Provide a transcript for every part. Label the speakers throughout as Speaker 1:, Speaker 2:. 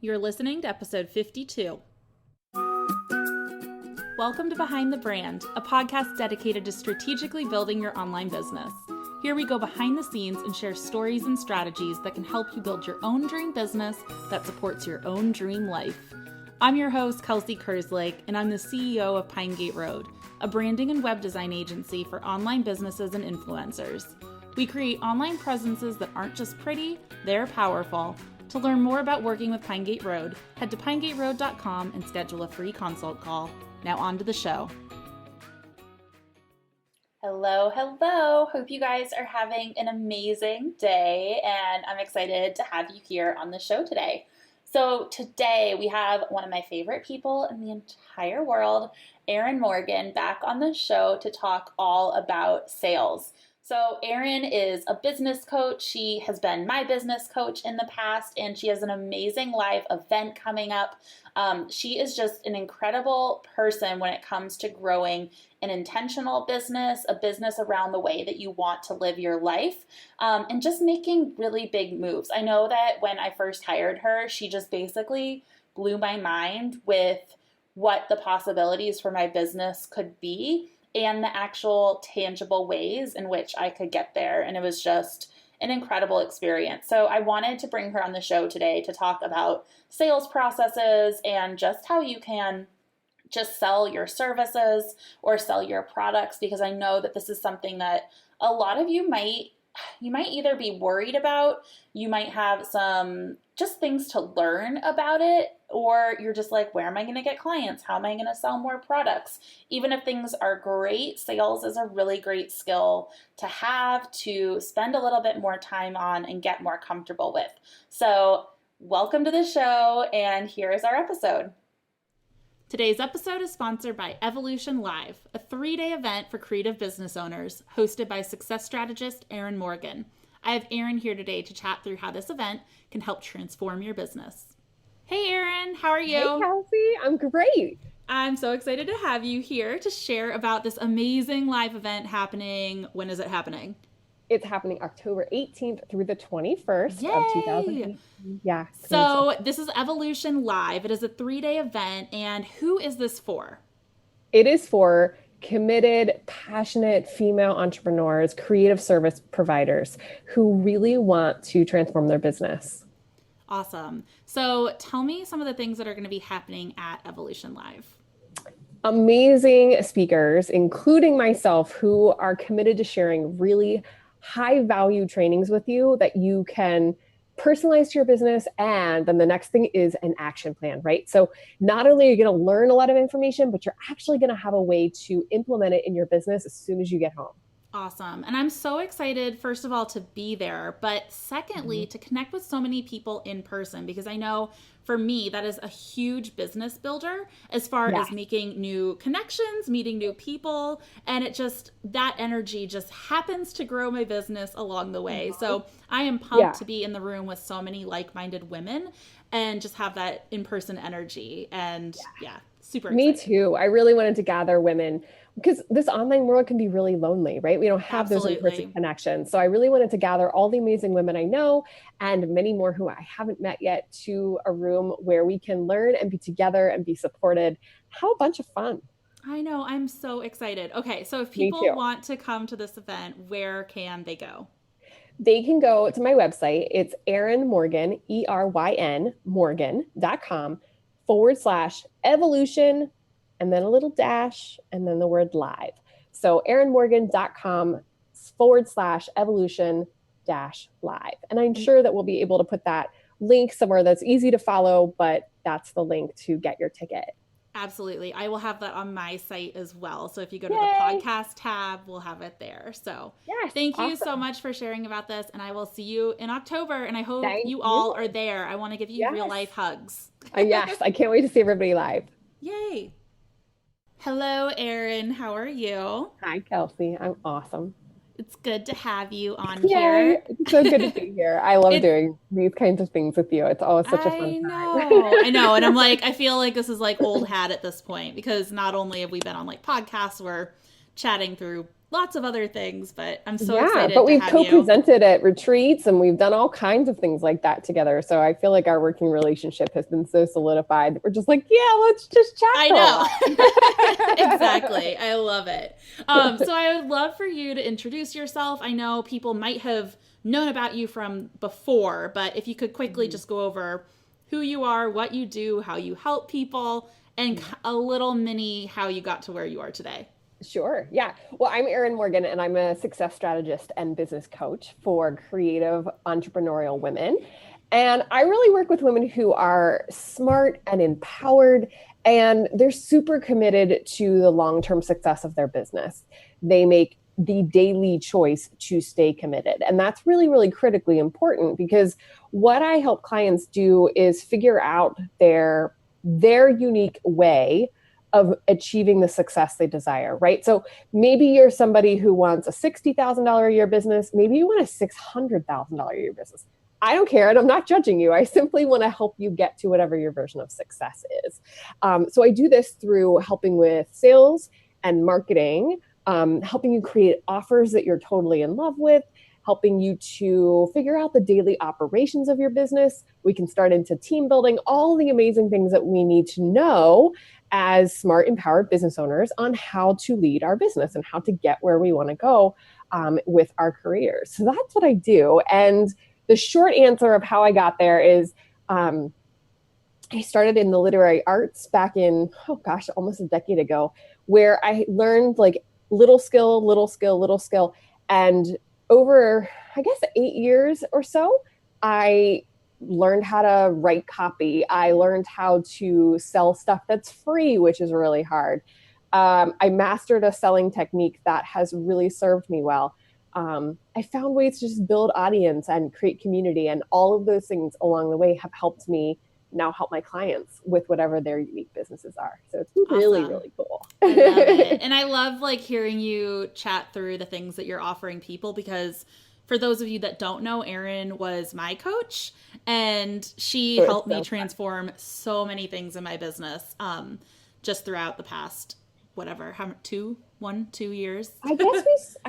Speaker 1: You're listening to episode 52. Welcome to Behind the Brand, a podcast dedicated to strategically building your online business. Here we go behind the scenes and share stories and strategies that can help you build your own dream business that supports your own dream life. I'm your host, Kelsey Kerslake, and I'm the CEO of pinegateroad, a branding and web design agency for online businesses and influencers. We create online presences that aren't just pretty, they're powerful. To learn more about working with pinegateroad, head to pinegateroad.com and schedule a free consult call. Now on to the show. Hello. Hope you guys are having an amazing day, and I'm excited to have you here on the show today. So today we have one of my favorite people in the entire world, Eryn Morgan, back on the show to talk all about sales. So Eryn is a business coach. She has been my business coach in the past, and she has an amazing live event coming up. She is just an incredible person when it comes to growing an intentional business, a business around the way that you want to live your life, and just making really big moves. I know that when I first hired her, she just basically blew my mind with what the possibilities for my business could be and the actual tangible ways in which I could get there. And it was just an incredible experience. So I wanted to bring her on the show today to talk about sales processes and just how you can just sell your services or sell your products, because I know that this is something that a lot of you might either be worried about, you might have some just things to learn about it, or you're just like, where am I going to get clients? How am I going to sell more products? Even if things are great, sales is a really great skill to have, to spend a little bit more time on and get more comfortable with. So welcome to the show, and here is our episode. Today's episode is sponsored by Evolution Live, a 3-day event for creative business owners hosted by success strategist Eryn Morgan. I have Eryn here today to chat through how this event can help transform your business. Hey Eryn, how are you?
Speaker 2: Hey Kelsey, I'm great.
Speaker 1: I'm so excited to have you here to share about this amazing live event happening. When is it happening?
Speaker 2: It's happening October 18th through the 21st
Speaker 1: Yay!
Speaker 2: of 2018. Yeah.
Speaker 1: So this is Evolution Live. It is a 3-day event. And who is this for?
Speaker 2: It is for committed, passionate female entrepreneurs, creative service providers who really want to transform their business.
Speaker 1: Awesome. So tell me some of the things that are going to be happening at Evolution Live.
Speaker 2: Amazing speakers, including myself, who are committed to sharing really high value trainings with you that you can personalize to your business. And then the next thing is an action plan, right? So not only are you going to learn a lot of information, but you're actually going to have a way to implement it in your business as soon as you get home.
Speaker 1: Awesome. And I'm so excited, first of all, to be there, but secondly, to connect with so many people in person, because I know for me, that is a huge business builder as far as making new connections, meeting new people. And that energy just happens to grow my business along the way. So I am pumped to be in the room with so many like-minded women and just have that in-person energy. And super excited.
Speaker 2: Me too. I really wanted to gather women because this online world can be really lonely, right? We don't have those in-person connections. So I really wanted to gather all the amazing women I know and many more who I haven't met yet to a room where we can learn and be together and be supported. Have a bunch of fun.
Speaker 1: I know. I'm so excited. Okay. So if people want to come to this event, where can they go?
Speaker 2: They can go to my website. It's Eryn Morgan, ERYN Morgan.com/evolution, and then a little dash, and then the word live. So ErynMorgan.com/evolution-live. And I'm sure that we'll be able to put that link somewhere that's easy to follow, but that's the link to get your ticket.
Speaker 1: Absolutely. I will have that on my site as well. So if you go to the podcast tab, we'll have it there. So thank you so much for sharing about this. And I will see you in October. And I hope you all are there. I want to give you real life hugs.
Speaker 2: Yes. I can't wait to see everybody live.
Speaker 1: Yay. Hello, Eryn. How are you?
Speaker 2: Hi, Kelsey. I'm awesome.
Speaker 1: It's good to have you on here.
Speaker 2: It's so good to be here. I love doing these kinds of things with you. It's always such a fun time.
Speaker 1: I know. And I'm like, I feel like this is like old hat at this point, because not only have we been on like podcasts, we're chatting through lots of other things, but I'm so
Speaker 2: Yeah,
Speaker 1: excited
Speaker 2: but
Speaker 1: to
Speaker 2: we've
Speaker 1: have you.
Speaker 2: co-presented at retreats and we've done all kinds of things like that together. So I feel like our working relationship has been so solidified. We're just like, yeah, let's just chat
Speaker 1: I
Speaker 2: for a
Speaker 1: know.
Speaker 2: while.
Speaker 1: Exactly. I love it. So I would love for you to introduce yourself. I know people might have known about you from before, but if you could quickly just go over who you are, what you do, how you help people, and a little mini how you got to where you are today.
Speaker 2: Sure. Yeah. Well, I'm Eryn Morgan, and I'm a success strategist and business coach for creative entrepreneurial women. And I really work with women who are smart and empowered, and they're super committed to the long-term success of their business. They make the daily choice to stay committed. And that's really, really critically important because what I help clients do is figure out their unique way of achieving the success they desire, right? So maybe you're somebody who wants a $60,000 a year business. Maybe you want a $600,000 a year business. I don't care, and I'm not judging you. I simply want to help you get to whatever your version of success is. So I do this through helping with sales and marketing, helping you create offers that you're totally in love with, helping you to figure out the daily operations of your business. We can start into team building, all the amazing things that we need to know as smart, empowered business owners on how to lead our business and how to get where we want to go with our careers. So that's what I do. And the short answer of how I got there is I started in the literary arts back in, oh gosh, almost a decade ago, where I learned like little skill, little skill, little skill. And over, I guess, 8 years or so, I learned how to write copy. I learned how to sell stuff that's free, which is really hard. I mastered a selling technique that has really served me well. I found ways to just build audience and create community, and all of those things along the way have helped me now help my clients with whatever their unique businesses are. So it's really,
Speaker 1: Awesome.
Speaker 2: really cool.
Speaker 1: I love it. And I love like hearing you chat through the things that you're offering people because for those of you that don't know, Eryn was my coach and she helped me transform so many things in my business just throughout the past, whatever, 2 years.
Speaker 2: I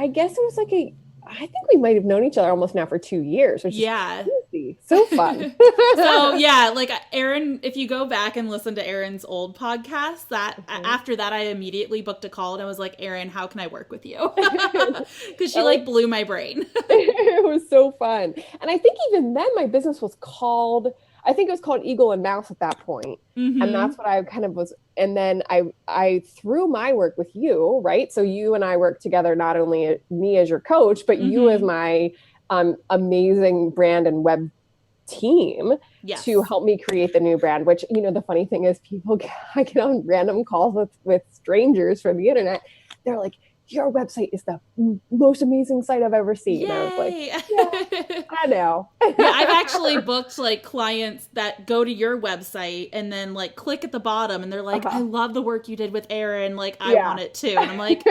Speaker 2: guess it was like I think we might have known each other almost now for 2 years, which
Speaker 1: Yeah.
Speaker 2: is crazy. So fun.
Speaker 1: So yeah, like Eryn, if you go back and listen to Erin's old podcast, after that I immediately booked a call and I was like, Eryn, how can I work with you? Because she like blew my brain.
Speaker 2: It was so fun. And I think even then my business was called, I think it was called Eagle and Mouse at that point.
Speaker 1: Mm-hmm.
Speaker 2: And that's what I kind of was. And then I through my work with you, right? So you and I work together, not only me as your coach, but you as my amazing brand and web team to help me create the new brand, which, you know, the funny thing is I get on random calls with strangers from the internet. They're like, your website is the most amazing site I've ever seen.
Speaker 1: Yay.
Speaker 2: And I was like, yeah, I know.
Speaker 1: Yeah, I've actually booked like clients that go to your website and then like click at the bottom and they're like, I love the work you did with Eryn. Like, I want it too. And I'm like,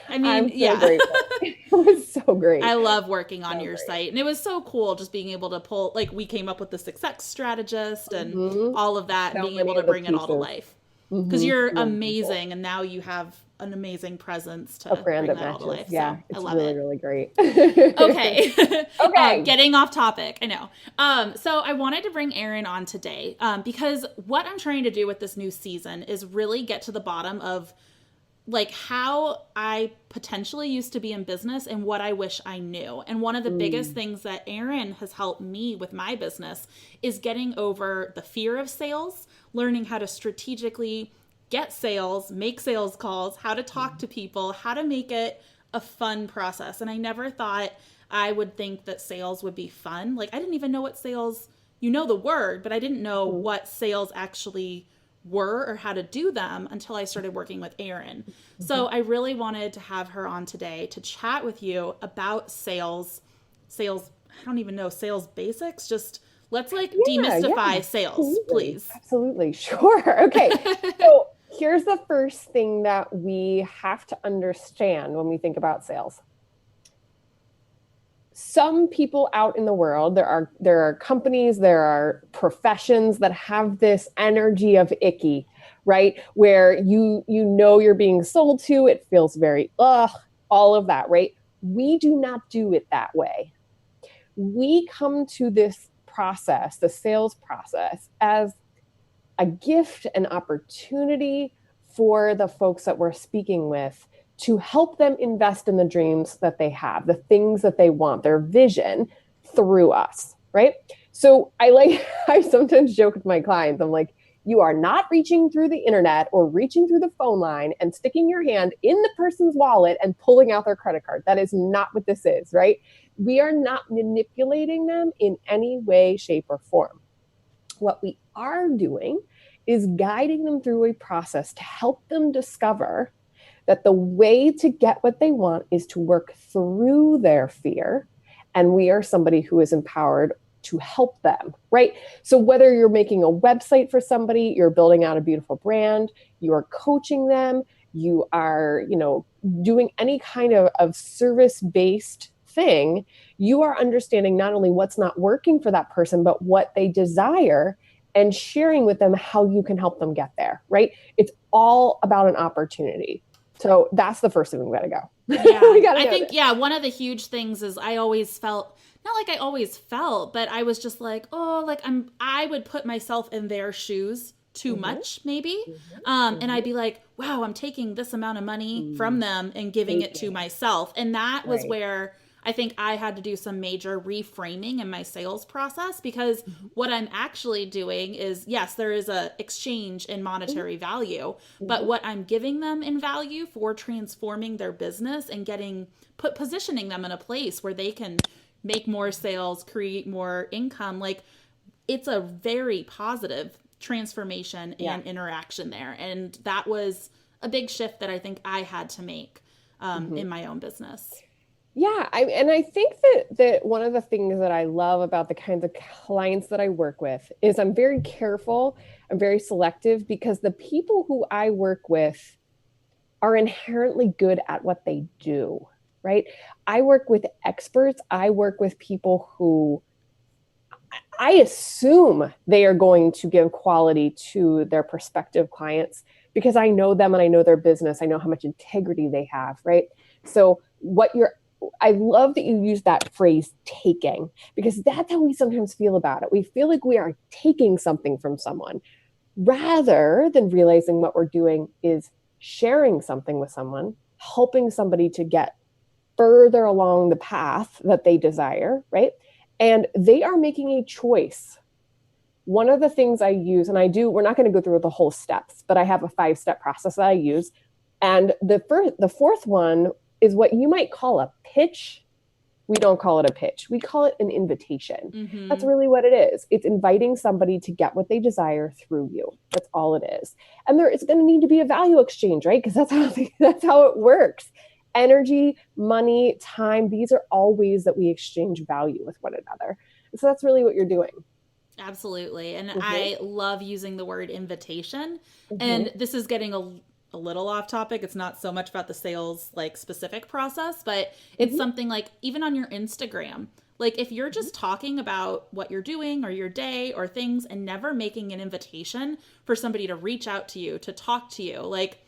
Speaker 1: I mean,
Speaker 2: I'm so grateful. It was so great.
Speaker 1: I love working on your site. And it was so cool just being able to pull, like we came up with the success strategist and all of that and being able to bring it all to life. Because you're amazing and now you have an amazing presence to bring that all to life.
Speaker 2: Yeah,
Speaker 1: so
Speaker 2: it's
Speaker 1: I love
Speaker 2: really,
Speaker 1: it.
Speaker 2: really great.
Speaker 1: Okay.
Speaker 2: Okay.
Speaker 1: Getting off topic. I know. So I wanted to bring Eryn on today because what I'm trying to do with this new season is really get to the bottom of like how I potentially used to be in business and what I wish I knew. And one of the biggest things that Eryn has helped me with my business is getting over the fear of sales, learning how to strategically get sales, make sales calls, how to talk to people, how to make it a fun process. And I never thought I would think that sales would be fun. Like I didn't even know what sales, you know the word, but I didn't know what sales actually were or how to do them until I started working with Eryn. So I really wanted to have her on today to chat with you about sales, I don't even know, sales basics, just let's like demystify sales, please.
Speaker 2: Absolutely. Sure. Okay. So here's the first thing that we have to understand when we think about sales. Some people out in the world, there are companies, there are professions that have this energy of icky, right? Where you know you're being sold to, it feels very all of that, right? We do not do it that way. We come to this process, the sales process, as a gift, an opportunity for the folks that we're speaking with to help them invest in the dreams that they have, the things that they want, their vision through us, right? So I sometimes joke with my clients, I'm like, you are not reaching through the internet or reaching through the phone line and sticking your hand in the person's wallet and pulling out their credit card. That is not what this is, right? We are not manipulating them in any way, shape, or form. What we are doing is guiding them through a process to help them discover that the way to get what they want is to work through their fear. And we are somebody who is empowered to help them, right? So whether you're making a website for somebody, you're building out a beautiful brand, you're coaching them, you are, doing any kind of service-based thing, you are understanding not only what's not working for that person, but what they desire and sharing with them how you can help them get there, right? It's all about an opportunity. So that's the first thing we got to go.
Speaker 1: Yeah. I think, one of the huge things is I always felt, not like I always felt, but I was just like, oh, like I would put myself in their shoes too much, maybe. And I'd be like, wow, I'm taking this amount of money from them and giving it to myself. And that was where I think I had to do some major reframing in my sales process, because what I'm actually doing is, yes, there is a exchange in monetary value, but what I'm giving them in value for transforming their business and positioning them in a place where they can make more sales, create more income, like it's a very positive transformation and interaction there. And that was a big shift that I think I had to make in my own business.
Speaker 2: Yeah, I think that one of the things that I love about the kinds of clients that I work with is I'm very careful, I'm very selective, because the people who I work with are inherently good at what they do, right? I work with experts. I work with people who I assume they are going to give quality to their prospective clients because I know them and I know their business. I know how much integrity they have, right? So I love that you use that phrase, taking, because that's how we sometimes feel about it. We feel like we are taking something from someone rather than realizing what we're doing is sharing something with someone, helping somebody to get further along the path that they desire, right? And they are making a choice. One of the things I use, and we're not going to go through the whole steps, but I have a 5-step process that I use. And the fourth one is what you might call a pitch. We don't call it a pitch. We call it an invitation. That's really what it is. It's inviting somebody to get what they desire through you. That's all it is. And there is going to need to be a value exchange, right? Because that's how it works. Energy, money, time, these are all ways that we exchange value with one another. So that's really what you're doing.
Speaker 1: Absolutely. And I love using the word invitation. And this is getting a little off topic. It's not so much about the sales like specific process, but it's something like even on your Instagram, like if you're just talking about what you're doing or your day or things and never making an invitation for somebody to reach out to you, to talk to you, like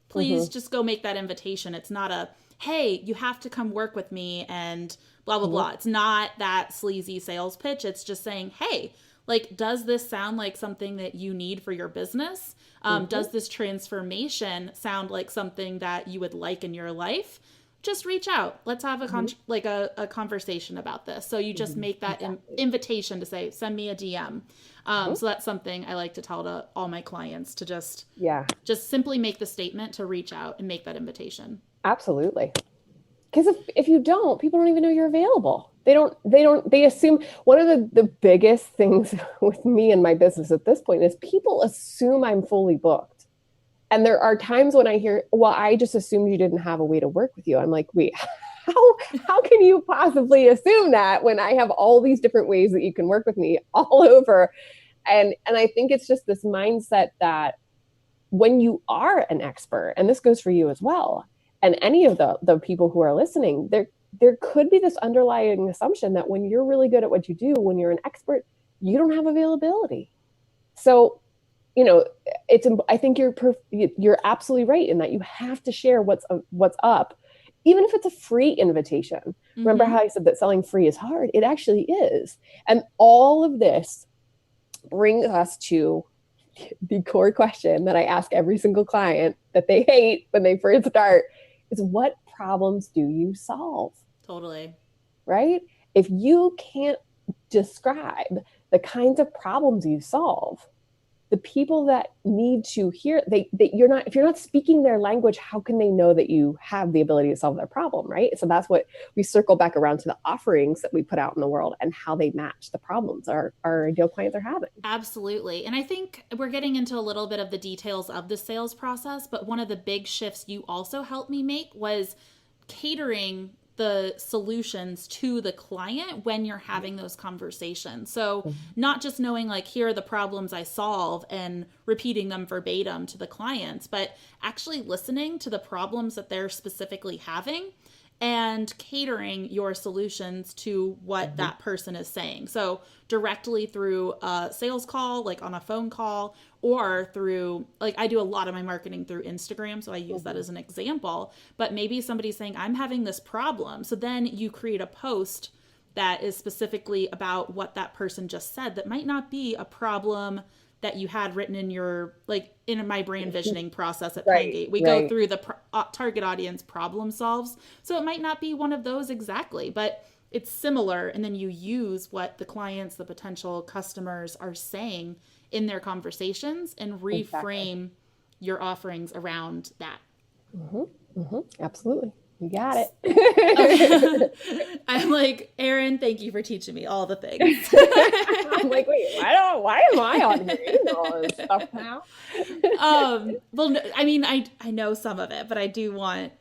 Speaker 1: please just go make that invitation. It's not a, hey, you have to come work with me and blah, blah, blah. It's not that sleazy sales pitch. It's just saying, hey, like, does this sound like something that you need for your business? Does this transformation sound like something that you would like in your life? Just reach out. Let's have a conversation about this. So you just make that invitation to say, send me a DM. So that's something I like to tell to all my clients to just simply make the statement to reach out and make that invitation.
Speaker 2: Absolutely. Because if you don't, people don't even know you're available. They assume one of the biggest things with me and my business at this point is people assume I'm fully booked. And there are times when I hear, well, I just assumed you didn't have a way to work with you. I'm like, wait, how can you possibly assume that when I have all these different ways that you can work with me all over? And I think it's just this mindset that when you are an expert, and this goes for you as well, and any of the people who are listening, there could be this underlying assumption that when you're really good at what you do, when you're an expert, you don't have availability. So, I think you're absolutely right in that you have to share what's up even if it's a free invitation.
Speaker 1: Mm-hmm.
Speaker 2: Remember how I said that selling free is hard? It actually is. And all of this brings us to the core question that I ask every single client that they hate when they first start is, what problems do you solve?
Speaker 1: Totally.
Speaker 2: Right? If you can't describe the kinds of problems you solve, the people that need to hear, if you're not speaking their language, how can they know that you have the ability to solve their problem, right? So that's what we circle back around to, the offerings that we put out in the world and how they match the problems our ideal clients are having.
Speaker 1: Absolutely. And I think we're getting into a little bit of the details of the sales process, but one of the big shifts you also helped me make was catering the solutions to the client when you're having those conversations. So not just knowing like, here are the problems I solve and repeating them verbatim to the clients, but actually listening to the problems that they're specifically having and catering your solutions to what that person is saying. So directly through a sales call, like on a phone call, or through, like, I do a lot of my marketing through Instagram, so I use that as an example. But maybe somebody's saying, I'm having this problem. So then you create a post that is specifically about what that person just said that might not be a problem that you had written in your, like, in my brand visioning process at Pinegate. We go through the target audience problem solves. So it might not be one of those exactly, but it's similar. And then you use what the clients, the potential customers are saying in their conversations and reframe your offerings around that.
Speaker 2: Absolutely. You got it.
Speaker 1: I'm like, Eryn, thank you for teaching me all the things.
Speaker 2: I'm like, wait, why am I on here eating all this stuff now?
Speaker 1: Well, I mean, I know some of it, but I do want,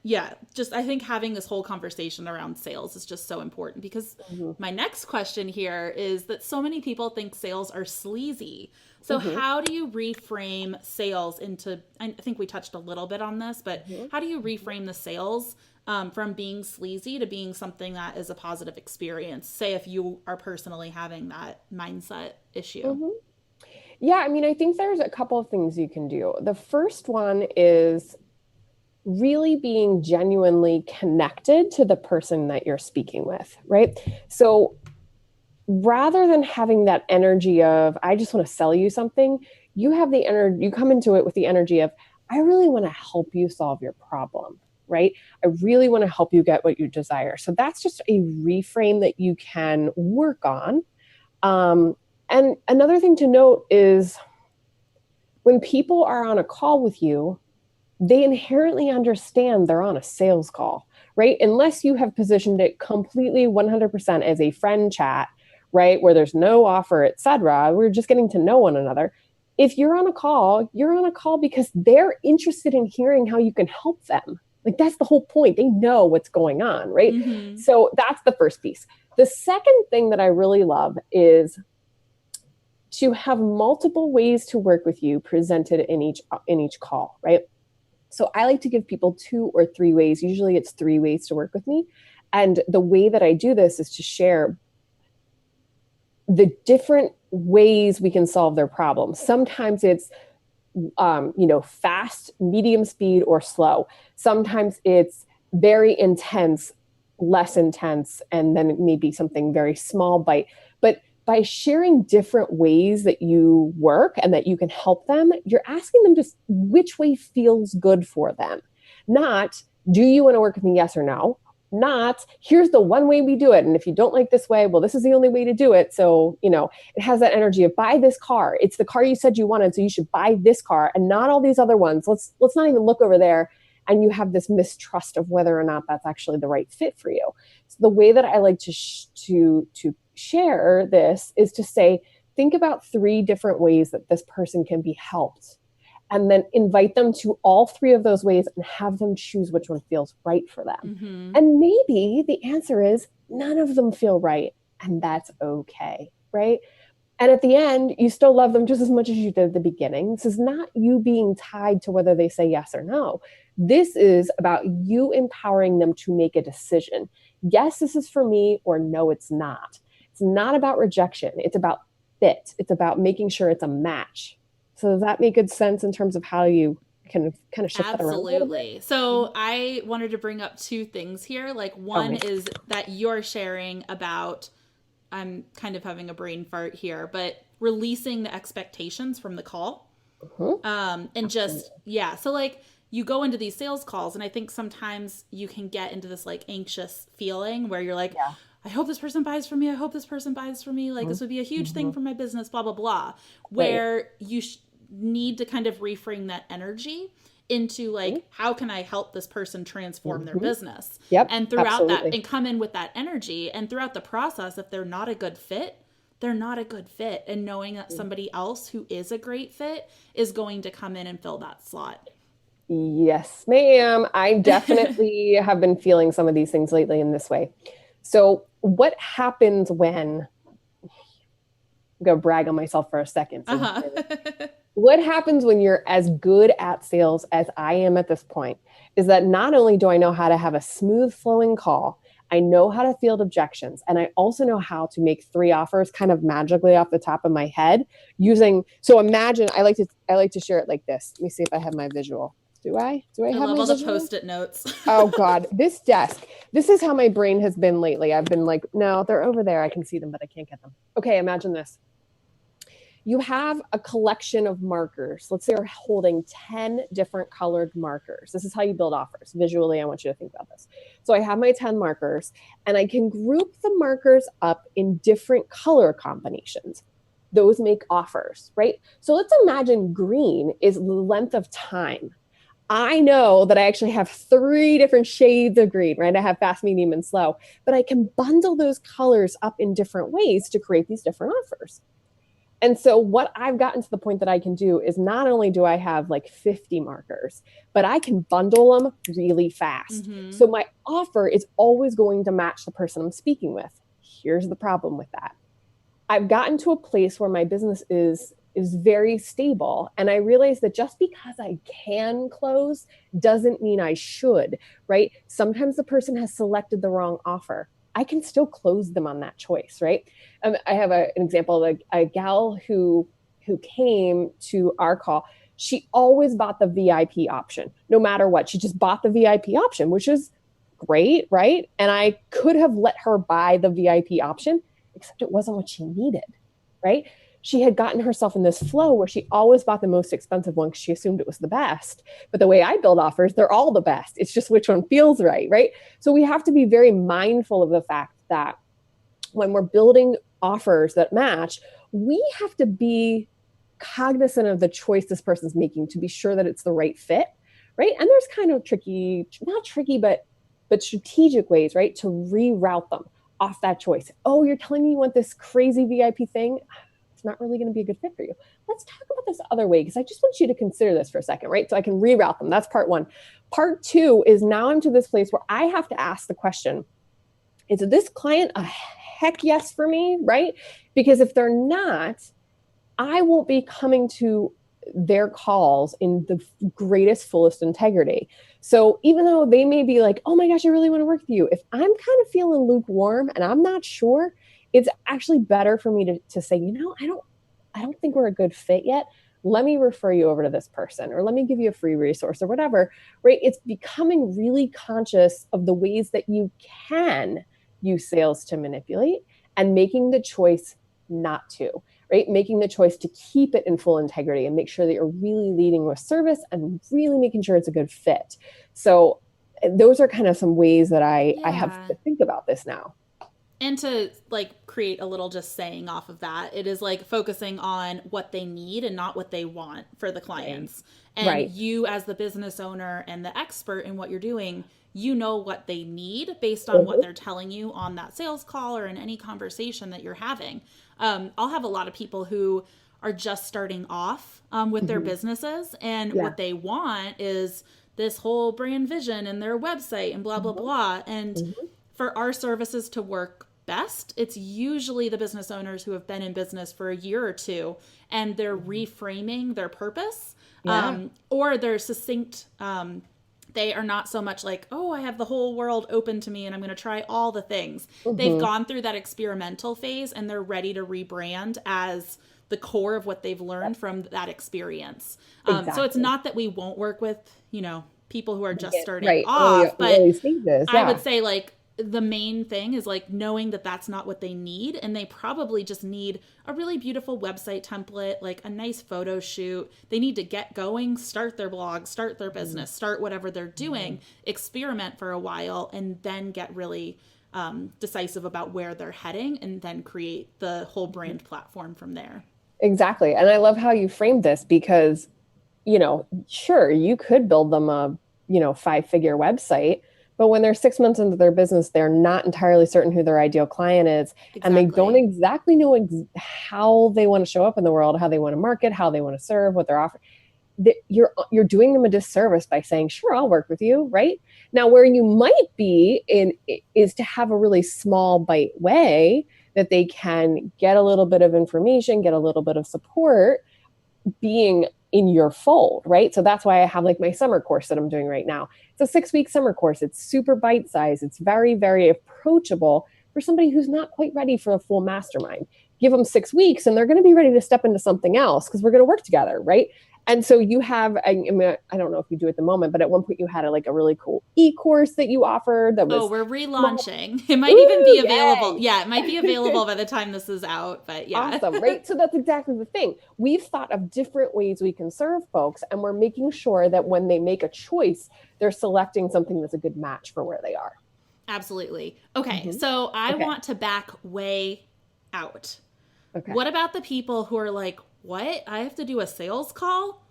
Speaker 1: just I think having this whole conversation around sales is just so important, because my next question here is that so many people think sales are sleazy. So how do you reframe sales into, I think we touched a little bit on this, but how do you reframe the sales from being sleazy to being something that is a positive experience? Say if you are personally having that mindset issue.
Speaker 2: Yeah, I mean, I think there's a couple of things you can do. The first one is really being genuinely connected to the person that you're speaking with, right? So rather than having that energy of, I just want to sell you something, you have the energy, you come into it with the energy of, I really want to help you solve your problem, right? I really want to help you get what you desire. So that's just a reframe that you can work on. And another thing to note is, when people are on a call with you, they inherently understand they're on a sales call, right? Unless you have positioned it completely 100% as a friend chat, right? Where there's no offer, etc. We're just getting to know one another. If you're on a call, you're on a call because they're interested in hearing how you can help them. Like, that's the whole point. They know what's going on, right? So that's the first piece. The second thing that I really love is to have multiple ways to work with you presented in each call, right? So I like to give people 2 or 3 ways. Usually it's 3 ways to work with me. And the way that I do this is to share the different ways we can solve their problems. Sometimes it's fast, medium speed, or slow. Sometimes it's very intense, less intense, and then it may be something very small bite. But by sharing different ways that you work and that you can help them, you're asking them just which way feels good for them. Not, do you want to work with me, yes or no? Not, here's the one way we do it, and if you don't like this way, well, this is the only way to do it. So, it has that energy of, buy this car. It's the car you said you wanted, so you should buy this car and not all these other ones. Let's not even look over there. And you have this mistrust of whether or not that's actually the right fit for you. So the way that I like to share this is to say, think about 3 different ways that this person can be helped, and then invite them to all 3 of those ways and have them choose which one feels right for them. And maybe the answer is none of them feel right, and that's okay, right? And at the end, you still love them just as much as you did at the beginning. This is not you being tied to whether they say yes or no. This is about you empowering them to make a decision. Yes, this is for me, or no, it's not. It's not about rejection. It's about fit. It's about making sure it's a match. So does that make good sense in terms of how you can kind of shift that around a little bit?
Speaker 1: Absolutely. So I wanted to bring up two things here. Like
Speaker 2: Oh,
Speaker 1: one
Speaker 2: nice.
Speaker 1: is that you're sharing about, I'm kind of having a brain fart here, but releasing the expectations from the call.
Speaker 2: Mhm.
Speaker 1: And
Speaker 2: Absolutely.
Speaker 1: just, yeah. So like you go into these sales calls and I think sometimes you can get into this like anxious feeling where you're like,
Speaker 2: Yeah.
Speaker 1: I hope this person buys from me. I hope this person buys from me. Like
Speaker 2: Mhm.
Speaker 1: this would be a huge thing
Speaker 2: Mhm.
Speaker 1: for my business, blah, blah, blah.
Speaker 2: Right.
Speaker 1: Where you need to kind of reframe that energy into like, how can I help this person transform their
Speaker 2: Mm-hmm.
Speaker 1: business?
Speaker 2: Yep.
Speaker 1: And throughout that,
Speaker 2: Absolutely.
Speaker 1: and come in with that energy. And throughout the process, if they're not a good fit, they're not a good fit. And knowing that somebody else who is a great fit is going to come in and fill that slot.
Speaker 2: Yes, ma'am. I definitely have been feeling some of these things lately in this way. So, what happens when I'm going to brag on myself for a second? So,
Speaker 1: Uh huh.
Speaker 2: what happens when you're as good at sales as I am at this point is that not only do I know how to have a smooth flowing call, I know how to field objections, and I also know how to make three offers kind of magically off the top of my head using, so imagine, I like to share it like this. Let me see if I have my visual. Do I
Speaker 1: I
Speaker 2: have
Speaker 1: love
Speaker 2: my
Speaker 1: all the
Speaker 2: visual?
Speaker 1: post it notes.
Speaker 2: Oh God, this desk. This is how my brain has been lately. I've been like, no, they're over there. I can see them, but I can't get them. Okay, imagine this. You have a collection of markers. Let's say you're holding 10 different colored markers. This is how you build offers. Visually, I want you to think about this. So I have my 10 markers, and I can group the markers up in different color combinations. Those make offers, right? So let's imagine green is the length of time. I know that I actually have three different shades of green, right? I have fast, medium, and slow, but I can bundle those colors up in different ways to create these different offers. And so, what I've gotten to the point that I can do is not only do I have like 50 markers, but I can bundle them really fast.
Speaker 1: Mm-hmm.
Speaker 2: So, my offer is always going to match the person I'm speaking with. Here's the problem with that. I've gotten to a place where my business is very stable, and I realize that just because I can close doesn't mean I should, right? Sometimes the person has selected the wrong offer. I can still close them on that choice, right? I have an example of a gal who came to our call. She always bought the VIP option, no matter what. She just bought the VIP option, which is great, right? And I could have let her buy the VIP option, except it wasn't what she needed, right? She had gotten herself in this flow where she always bought the most expensive one because she assumed it was the best. But the way I build offers, they're all the best. It's just which one feels right, right? So we have to be very mindful of the fact that when we're building offers that match, we have to be cognizant of the choice this person's making to be sure that it's the right fit, right? And there's kind of tricky, not tricky, but strategic ways, right, to reroute them off that choice. Oh, you're telling me you want this crazy VIP thing? It's not really going to be a good fit for you. Let's talk about this other way because I just want you to consider this for a second, right? So I can reroute them. That's part one. Part two is now I'm to this place where I have to ask the question, is this client a heck yes for me, right? Because if they're not, I won't be coming to their calls in the greatest, fullest integrity. So even though they may be like, oh my gosh, I really want to work with you, if I'm kind of feeling lukewarm and I'm not sure, it's actually better for me to say, I don't think we're a good fit yet. Let me refer you over to this person, or let me give you a free resource or whatever, right? It's becoming really conscious of the ways that you can use sales to manipulate and making the choice not to, right? Making the choice to keep it in full integrity and make sure that you're really leading with service and really making sure it's a good fit. So those are kind of some ways that I have
Speaker 1: Yeah.
Speaker 2: to think about this now.
Speaker 1: And to like create a little just saying off of that, it is like focusing on what they need and not what they want for the
Speaker 2: Right.
Speaker 1: clients. And
Speaker 2: Right.
Speaker 1: you, as the business owner and the expert in what you're doing, you know what they need based on what
Speaker 2: Mhm.
Speaker 1: they're telling you on that sales call or in any conversation that you're having. I'll have a lot of people who are just starting off with their
Speaker 2: Mhm.
Speaker 1: businesses, and
Speaker 2: Yeah.
Speaker 1: what they want is this whole brand vision and their website and blah, blah,
Speaker 2: Mhm.
Speaker 1: blah. And
Speaker 2: Mhm.
Speaker 1: for our services to work best, it's usually the business owners who have been in business for a year or two and they're
Speaker 2: Mhm.
Speaker 1: reframing their purpose,
Speaker 2: Yeah.
Speaker 1: or they're succinct. They are not so much like, oh, I have the whole world open to me and I'm going to try all the things. They've
Speaker 2: Mhm.
Speaker 1: gone through that experimental phase and they're ready to rebrand as the core of what they've learned from that experience.
Speaker 2: Exactly.
Speaker 1: So it's not that we won't work with, people who are just starting
Speaker 2: Right.
Speaker 1: off, but
Speaker 2: Early stages.
Speaker 1: I
Speaker 2: Yeah.
Speaker 1: would say like the main thing is like knowing that that's not what they need, and they probably just need a really beautiful website template, like a nice photo shoot. They need to get going, start their blog, start their business, start whatever they're doing, experiment for a while, and then get really decisive about where they're heading, and then create the whole brand platform from there.
Speaker 2: Exactly. And I love how you framed this because, sure, you could build them a, 5-figure website, but when they're 6 months into their business, they're not entirely certain who their ideal client is. Exactly. And they don't exactly know how they want to show up in the world, how they want to market, how they want to serve, what they're offering. You're doing them a disservice by saying, sure, I'll work with you, right? Now, where you might be in is to have a really small bite way that they can get a little bit of information, get a little bit of support being in your fold, right? So that's why I have like my summer course that I'm doing right now. It's a 6-week summer course. It's super bite-sized. It's very, very approachable for somebody who's not quite ready for a full mastermind. Give them 6 weeks and they're going to be ready to step into something else because we're going to work together, right? And so you have, I don't know if you do at the moment, but at one point you had a really cool e-course that you offered that was...
Speaker 1: Oh, we're relaunching. It might even be available. Yay. Yeah, it might be available by the time this is out, but yeah.
Speaker 2: Awesome, right? So that's exactly the thing. We've thought of different ways we can serve folks, and we're making sure that when they make a choice, they're selecting something that's a good match for where they are.
Speaker 1: Absolutely. Okay, so I want to back way out. Okay. What about the people who are like, what? I have to do a sales call?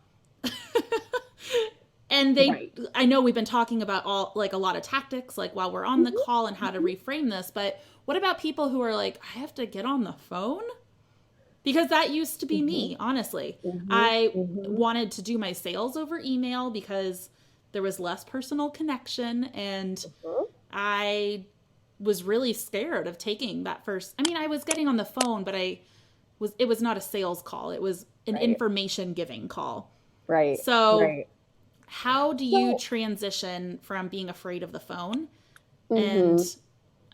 Speaker 1: And I know we've been talking about a lot of tactics, like while we're on the call and how to reframe this, but what about people who are like, I have to get on the phone? Because that used to be me, honestly. I wanted to do my sales over email because there was less personal connection, and I was really scared of taking that first. I mean, I was getting on the phone, but it was not a sales call. It was an information giving call. Right. So how do you transition from being afraid of the phone? And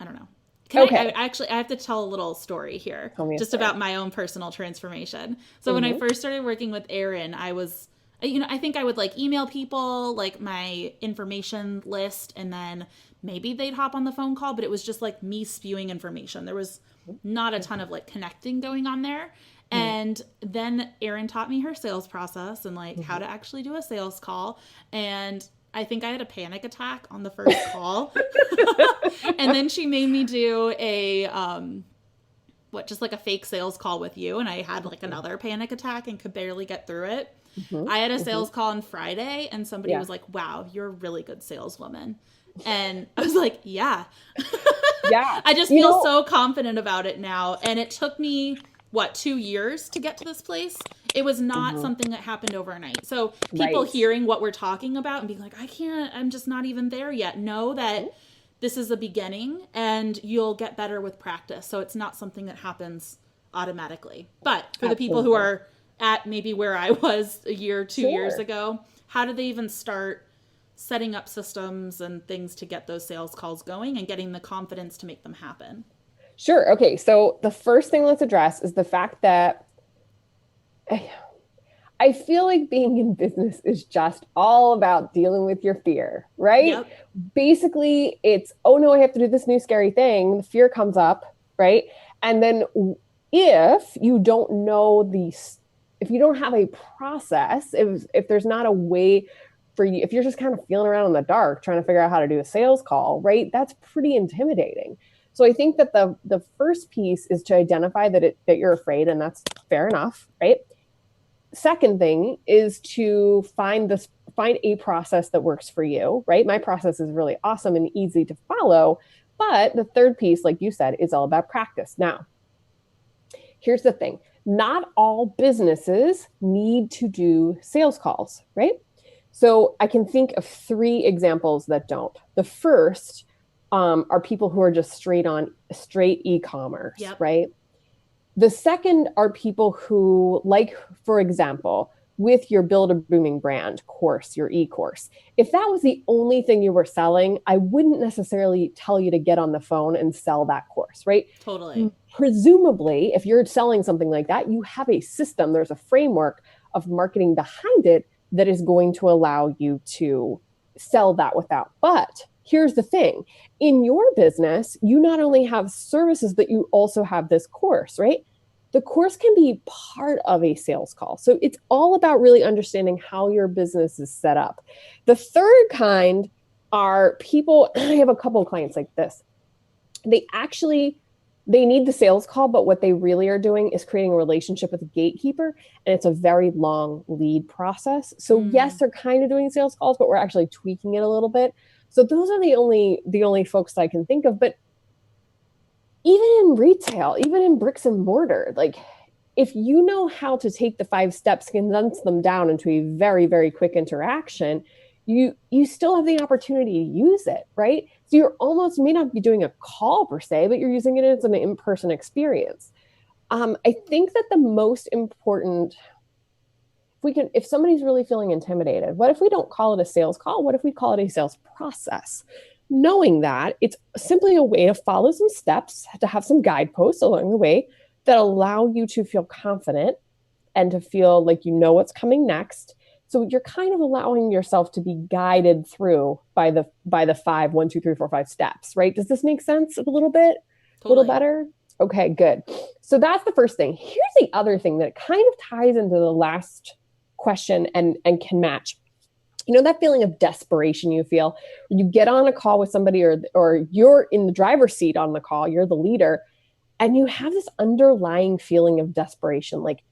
Speaker 1: I don't know. I have to tell a little story here just about my own personal transformation. So when I first started working with Eryn, I think I would like email people like my information list, and then maybe they'd hop on the phone call, but it was just like me spewing information. There was not a ton of like connecting going on there. And then Eryn taught me her sales process and like how to actually do a sales call. And I think I had a panic attack on the first call. And then she made me do just like a fake sales call with you. And I had like another panic attack and could barely get through it. I had a sales call on Friday, and somebody was like, wow, you're a really good saleswoman. And I was like, yeah. I just feel so confident about it now. And it took me 2 years to get to this place. It was not something that happened overnight. So people hearing what we're talking about and being like, I'm just not even there yet. Know that this is the beginning and you'll get better with practice. So it's not something that happens automatically. But for the people who are at maybe where I was a year, 2 years ago, how do they even start setting up systems and things to get those sales calls going and getting the confidence to make them happen?
Speaker 2: Sure. Okay. So the first thing let's address is the fact that I feel like being in business is just all about dealing with your fear, right? Yep. Basically, it's, oh no, I have to do this new scary thing. The fear comes up, right? And then if you don't know if you don't have a process, if there's not a way for you, if you're just kind of feeling around in the dark, trying to figure out how to do a sales call, right? That's pretty intimidating. So I think that the first piece is to identify that you're afraid, and that's fair enough, right? Second thing is to find a process that works for you, right? My process is really awesome and easy to follow, but the third piece, like you said, is all about practice. Now, here's the thing. Not all businesses need to do sales calls, right? So I can think of 3 examples that don't. The first are people who are just straight e-commerce, right? The second are people who, like, for example, with your Build a Booming Brand course, your e-course, if that was the only thing you were selling, I wouldn't necessarily tell you to get on the phone and sell that course, right?
Speaker 1: Totally.
Speaker 2: presumably, if you're selling something like that, you have a system, there's a framework of marketing behind it that is going to allow you to sell that without. But here's the thing, in your business, you not only have services, but you also have this course, right? The course can be part of a sales call. So it's all about really understanding how your business is set up. The third kind are people, I have a couple of clients like this. They need the sales call, but what they really are doing is creating a relationship with a gatekeeper, and it's a very long lead process. So yes, they're kind of doing sales calls, but we're actually tweaking it a little bit. So those are the only folks that I can think of. But even in retail, even in bricks and mortar, like if you know how to take the 5 steps, condense them down into a very, very quick interaction, you still have the opportunity to use it, right? So you're almost may not be doing a call per se, but you're using it as an in-person experience. I think that the most important, if somebody's really feeling intimidated, what if we don't call it a sales call? What if we call it a sales process? Knowing that it's simply a way to follow some steps, to have some guideposts along the way that allow you to feel confident and to feel like you know what's coming next. So you're kind of allowing yourself to be guided through by the 5, 1, 2, 3, 4, 5 steps, right? Does this make sense a little bit? Totally. A little better? Okay, good. So that's the first thing. Here's the other thing that kind of ties into the last question and can match. You know that feeling of desperation you feel when you get on a call with somebody or you're in the driver's seat on the call, you're the leader, and you have this underlying feeling of desperation, like,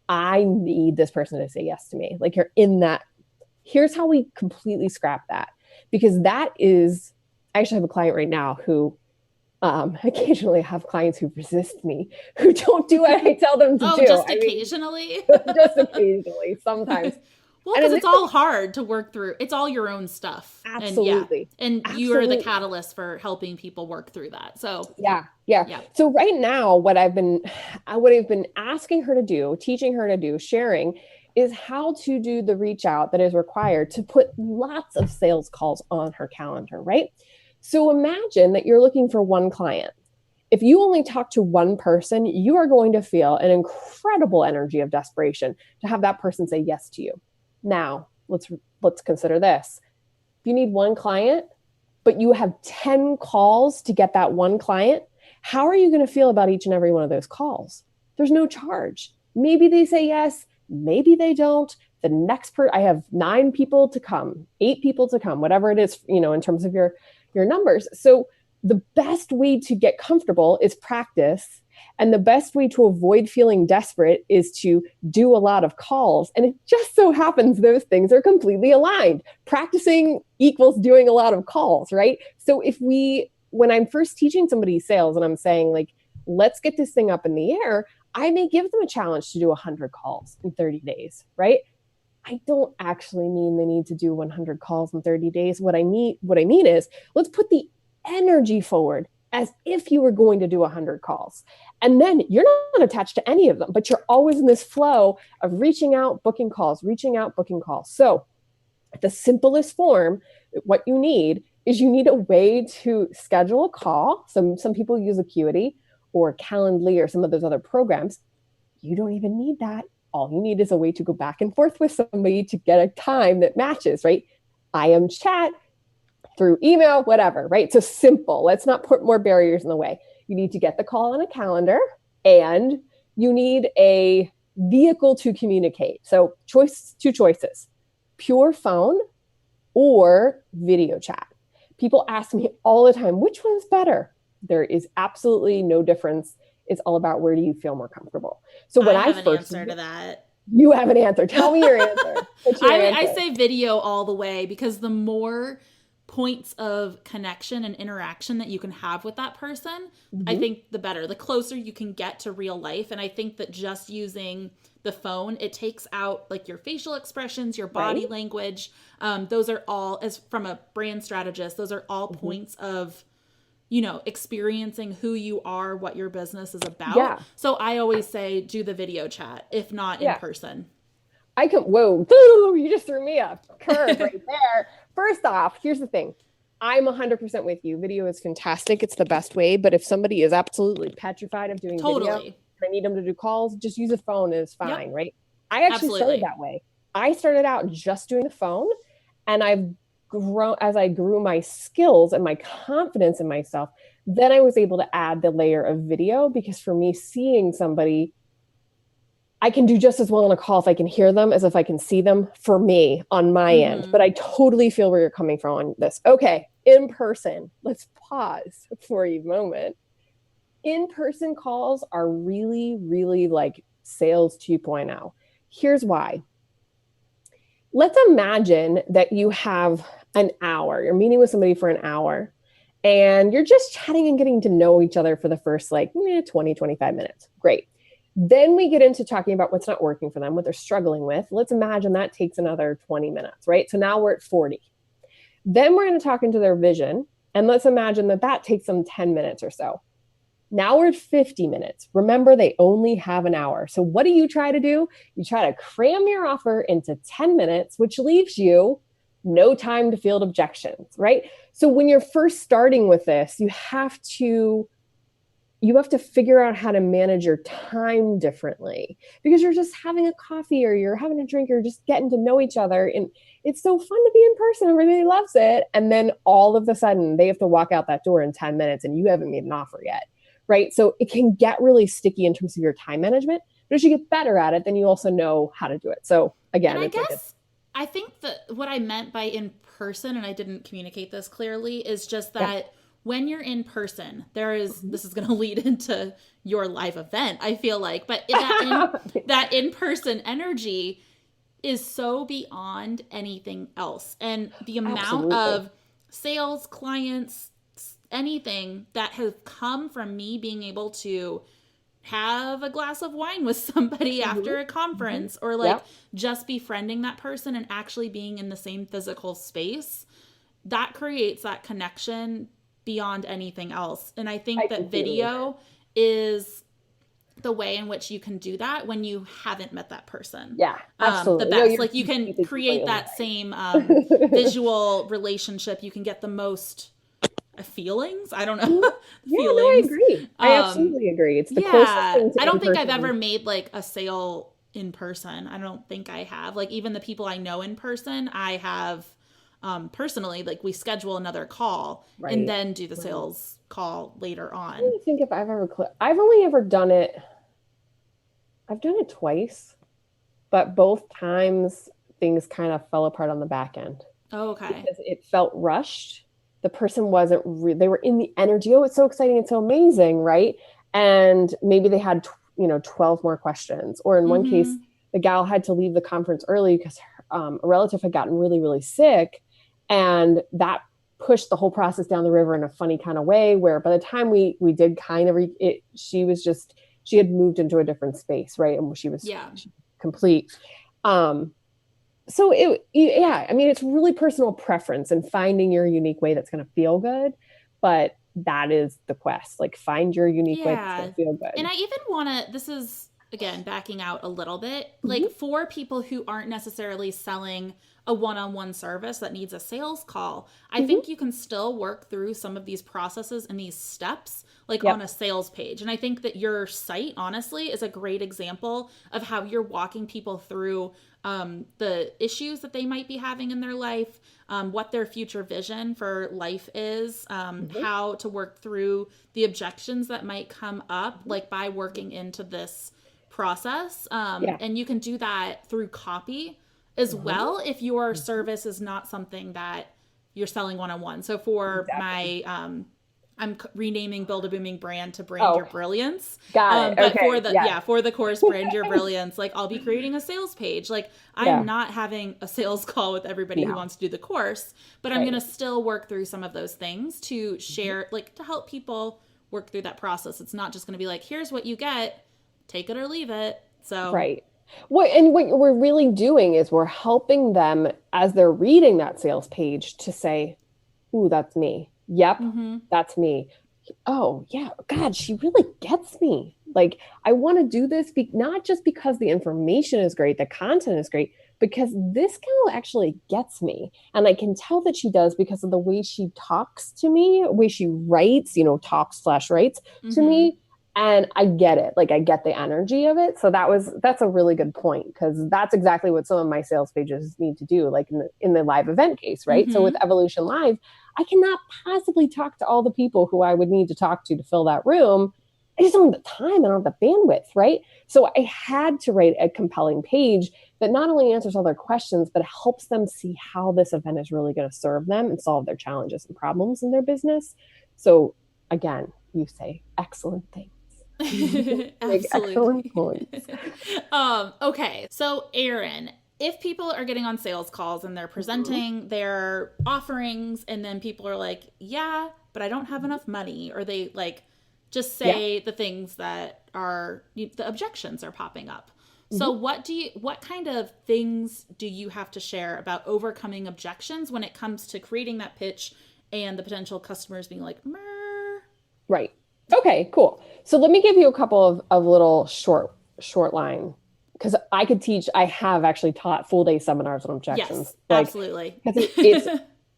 Speaker 2: I need this person to say yes to me. Like you're in that. Here's how we completely scrap that, because that is, I actually have a client right now who occasionally have clients who resist me, who don't do what I tell them to do.
Speaker 1: Just occasionally?
Speaker 2: Just occasionally, sometimes.
Speaker 1: Well, because it's all hard to work through. It's all your own stuff.
Speaker 2: Absolutely.
Speaker 1: And you are the catalyst for helping people work through that. So
Speaker 2: yeah. So right now, what I've been asking her to do, teaching her to do, sharing, is how to do the reach out that is required to put lots of sales calls on her calendar, right? So imagine that you're looking for one client. If you only talk to one person, you are going to feel an incredible energy of desperation to have that person say yes to you. Now, let's consider this. If you need one client, but you have 10 calls to get that one client, how are you going to feel about each and every one of those calls? There's no charge. Maybe they say yes, maybe they don't. The next I have 9 people to come, 8 people to come, whatever it is, in terms of your numbers. So the best way to get comfortable is practice. And the best way to avoid feeling desperate is to do a lot of calls. And it just so happens those things are completely aligned. Practicing equals doing a lot of calls, right? So when I'm first teaching somebody sales and I'm saying like, let's get this thing up in the air, I may give them a challenge to do 100 calls in 30 days, right? I don't actually mean they need to do 100 calls in 30 days. What I mean is, let's put the energy forward as if you were going to do 100 calls. And then you're not attached to any of them, but you're always in this flow of reaching out, booking calls, reaching out, booking calls. So the simplest form, what you need is you need a way to schedule a call. Some people use Acuity or Calendly or some of those other programs. You don't even need that. All you need is a way to go back and forth with somebody to get a time that matches, right? IM chat, through email, whatever, right? So simple. Let's not put more barriers in the way. You need to get the call on a calendar and you need a vehicle to communicate. So two choices, pure phone or video chat. People ask me all the time, which one's better? There is absolutely no difference. It's all about where do you feel more comfortable. So when
Speaker 1: I have an answer to that.
Speaker 2: You have an answer. Tell me your answer.
Speaker 1: I say video all the way, because the more points of connection and interaction that you can have with that person, I think the better, the closer you can get to real life. And I think that just using the phone, it takes out like your facial expressions, your body language. Those are all, as from a brand strategist, those are all points of, experiencing who you are, what your business is about. Yeah. So I always say, do the video chat, if not in person.
Speaker 2: Whoa, you just threw me a curve right there. First off, here's the thing. I'm 100% with you. Video is fantastic. It's the best way. But if somebody is absolutely petrified of doing video,
Speaker 1: Totally.
Speaker 2: I need them to do calls, just use a phone is
Speaker 1: Yep.
Speaker 2: fine, right? I actually started
Speaker 1: Absolutely.
Speaker 2: that way. I started out just doing the phone, and I've grown as I grew my skills and my confidence in myself. Then I was able to add the layer of video, because for me, seeing somebody, I can do just as well on a call if I can hear them as if I can see them, for me on my end. But I totally feel where you're coming from on this. Okay, in person, let's pause for a moment. In-person calls are really, really like sales 2.0. Here's why. Let's imagine that you have an hour, you're meeting with somebody for an hour, and you're just chatting and getting to know each other for the first 20, 25 minutes. Great. Then we get into talking about what's not working for them, what they're struggling with. Let's imagine that takes another 20 minutes, right? So now we're at 40. Then we're going to talk into their vision. And let's imagine that that takes them 10 minutes or so. Now we're at 50 minutes. Remember, they only have an hour. So what do you try to do? You try to cram your offer into 10 minutes, which leaves you no time to field objections, right? So when you're first starting with this, you have to figure out how to manage your time differently, because you're just having a coffee or you're having a drink or just getting to know each other. And it's so fun to be in person. Everybody loves it. And then all of a sudden they have to walk out that door in 10 minutes and you haven't made an offer yet. Right. So it can get really sticky in terms of your time management. But as you get better at it, then you also know how to do it. So again,
Speaker 1: And I
Speaker 2: it's like
Speaker 1: guess I think that what I meant by in person, and I didn't communicate this clearly, is just that when you're in person, this is going to lead into your live event, I feel like, but that in-person energy is so beyond anything else. And the amount of sales, clients, anything that have come from me being able to have a glass of wine with somebody after a conference, or just befriending that person and actually being in the same physical space, that creates that connection beyond anything else. And I think that video is the way in which you can do that when you haven't met that person.
Speaker 2: Yeah, absolutely.
Speaker 1: The best. You can create that same visual relationship. You can get the most feelings. I don't know.
Speaker 2: No, I agree. I absolutely agree. It's the closest thing to
Speaker 1: I don't think I've ever made a sale in person. I don't think I have. Even the people I know in person, I have personally, we schedule another call and then do the sales call later on. I don't
Speaker 2: think if I've only ever done it. I've done it twice, but both times things kind of fell apart on the back end.
Speaker 1: Oh, okay.
Speaker 2: Because it felt rushed. The person wasn't they were in the energy. Oh, it's so exciting. It's so amazing. Right. And maybe they had, 12 more questions. Or in one case, the gal had to leave the conference early because a relative had gotten really, really sick. And that pushed the whole process down the river in a funny kind of way, where by the time we did kind of she had moved into a different space. Right. And she was complete. So it's really personal preference and finding your unique way that's going to feel good. But that is the quest. Find your unique way that's going to feel good.
Speaker 1: And I even want to, this is, again, backing out a little bit, for people who aren't necessarily selling a one-on-one service that needs a sales call, I think you can still work through some of these processes and these steps on a sales page. And I think that your site, honestly, is a great example of how you're walking people through the issues that they might be having in their life, what their future vision for life is, how to work through the objections that might come up, by working into this process. And you can do that through copy as well if your service is not something that you're selling one-on-one. So for my I'm renaming Build a Booming Brand to Brand Your Brilliance.
Speaker 2: Got it.
Speaker 1: But for the course Brand Your Brilliance, I'll be creating a sales page. I'm not having a sales call with everybody who wants to do the course, but I'm going to still work through some of those things to share, to help people work through that process. It's not just going to be here's what you get, take it or leave it. So
Speaker 2: what we're really doing is we're helping them as they're reading that sales page to say, ooh, that's me. Yep, that's me. Oh, yeah. God, she really gets me. I want to do this not just because the information is great, the content is great, because this gal actually gets me. And I can tell that she does because of the way she talks to me, the way she writes, talks/writes to me. And I get it. Like I get the energy of it. So that's a really good point, because that's exactly what some of my sales pages need to do. Like in the live event case, right? So with Evolution Live, I cannot possibly talk to all the people who I would need to talk to fill that room. I just don't have the time. I don't have the bandwidth, right? So I had to write a compelling page that not only answers all their questions, but helps them see how this event is really going to serve them and solve their challenges and problems in their business. So again, you say excellent things. Excellent points.
Speaker 1: Okay. So Eryn, if people are getting on sales calls and they're presenting their offerings, and then people are like, yeah, but I don't have enough money, or they like just say the things that are the objections are popping up. So what kind of things do you have to share about overcoming objections when it comes to creating that pitch and the potential customers being like, Mer.
Speaker 2: Right. Okay, cool. So let me give you a couple of little short line, because I have actually taught full day seminars on objections.
Speaker 1: Yes, absolutely.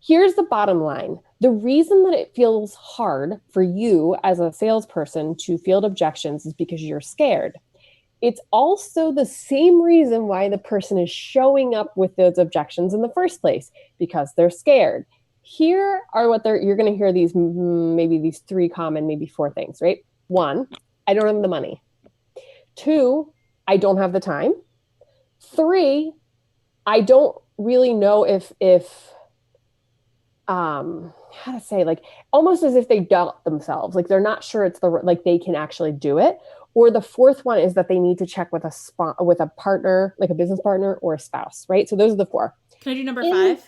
Speaker 2: Here's the bottom line. The reason that it feels hard for you as a salesperson to field objections is because you're scared. It's also the same reason why the person is showing up with those objections in the first place, because they're scared. Here are you're going to hear these 3 common, maybe 4 things, right? 1, I don't have the money. 2, I don't have the time. 3, I don't really know if how to say, like almost as if they doubt themselves, like they're not sure it's like they can actually do it. Or the 4th one is that they need to check with a partner, like a business partner or a spouse, right? So those are the 4.
Speaker 1: Can I do number 5?